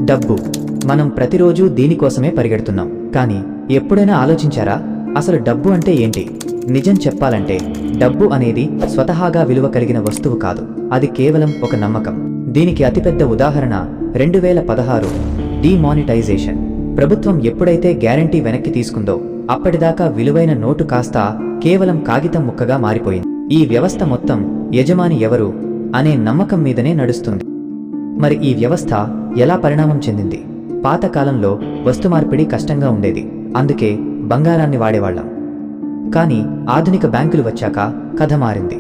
డబ్బు. మనం ప్రతిరోజు దీనికోసమే పరిగెడుతున్నాం. కానీ ఎప్పుడైనా ఆలోచించారా, అసలు డబ్బు అంటే ఏంటి? నిజం చెప్పాలంటే డబ్బు అనేది స్వతహాగా విలువ కలిగిన వస్తువు కాదు. అది కేవలం ఒక నమ్మకం. దీనికి అతిపెద్ద ఉదాహరణ 2016 డిమానిటైజేషన్. ప్రభుత్వం ఎప్పుడైతే గ్యారంటీ వెనక్కి తీసుకుందో అప్పటిదాకా విలువైన నోటు కాస్త కేవలం కాగితం ముక్కగా మారిపోయింది. ఈ వ్యవస్థ మొత్తం యజమాని ఎవరు అనే నమ్మకం మీదనే నడుస్తుంది. మరి ఈ వ్యవస్థ ఎలా పరిణామం చెందింది? పాతకాలంలో వస్తు మార్పిడి కష్టంగా ఉండేది, అందుకే బంగారాన్ని వాడేవాళ్లం. కానీ ఆధునిక బ్యాంకులు వచ్చాక కథ మారింది.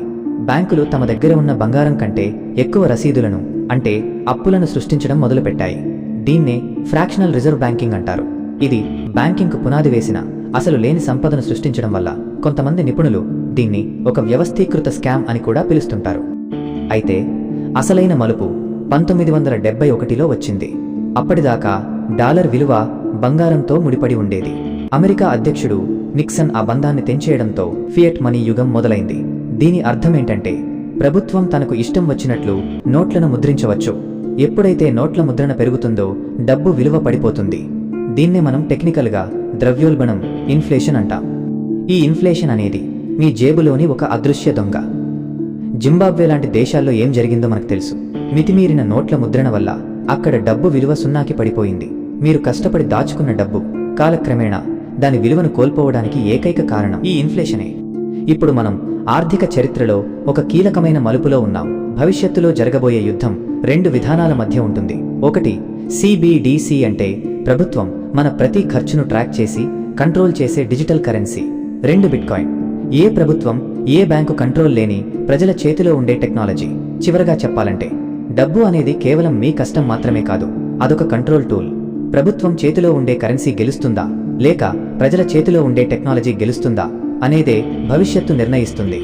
బ్యాంకులు తమ దగ్గర ఉన్న బంగారం కంటే ఎక్కువ రసీదులను, అంటే అప్పులను సృష్టించడం మొదలుపెట్టాయి. దీన్నే ఫ్రాక్షనల్ రిజర్వ్ బ్యాంకింగ్ అంటారు. ఇది బ్యాంకింగ్కు పునాది వేసిన అసలు లేని సంపదను సృష్టించడం వల్ల కొంతమంది నిపుణులు దీన్ని ఒక వ్యవస్థీకృత స్కామ్ అని కూడా పిలుస్తుంటారు. అయితే అసలైన మలుపు 1971లో వచ్చింది. అప్పటిదాకా డాలర్ విలువ బంగారంతో ముడిపడి ఉండేది. అమెరికా అధ్యక్షుడు నిక్సన్ ఆ బంధాన్ని తెంచేయడంతో ఫియట్ మనీ యుగం మొదలైంది. దీని అర్థమేంటంటే ప్రభుత్వం తనకు ఇష్టం వచ్చినట్లు నోట్లను ముద్రించవచ్చు. ఎప్పుడైతే నోట్ల ముద్రణ పెరుగుతుందో డబ్బు విలువ పడిపోతుంది. దీన్నే మనం టెక్నికల్గా ద్రవ్యోల్బణం, ఇన్ఫ్లేషన్ అంటాం. ఈ ఇన్ఫ్లేషన్ అనేది మీ జేబులోని ఒక అదృశ్య దొంగ. జింబాబ్వే లాంటి దేశాల్లో ఏం జరిగిందో మనకు తెలుసు. మితిమీరిన నోట్ల ముద్రణ వల్ల అక్కడ డబ్బు విలువ సున్నాకి పడిపోయింది. మీరు కష్టపడి దాచుకున్న డబ్బు కాలక్రమేణా దాని విలువను కోల్పోవడానికి ఏకైక కారణం ఈ ఇన్ఫ్లేషనే. ఇప్పుడు మనం ఆర్థిక చరిత్రలో ఒక కీలకమైన మలుపులో ఉన్నాం. భవిష్యత్తులో జరగబోయే యుద్ధం 2 విధానాల మధ్య ఉంటుంది. ఒకటి సిబిడిసి, అంటే ప్రభుత్వం మన ప్రతి ఖర్చును ట్రాక్ చేసి కంట్రోల్ చేసే డిజిటల్ కరెన్సీ. 2 బిట్కాయిన్, ఏ ప్రభుత్వం, ఏ బ్యాంకు కంట్రోల్ లేని ప్రజల చేతిలో ఉండే టెక్నాలజీ. చివరగా చెప్పాలంటే డబ్బు అనేది కేవలం మీ కష్టం మాత్రమే కాదు, అదొక కంట్రోల్ టూల్. ప్రభుత్వం చేతిలో ఉండే కరెన్సీ గెలుస్తుందా, లేక ప్రజల చేతిలో ఉండే టెక్నాలజీ గెలుస్తుందా అనేదే భవిష్యత్తు నిర్ణయిస్తుంది.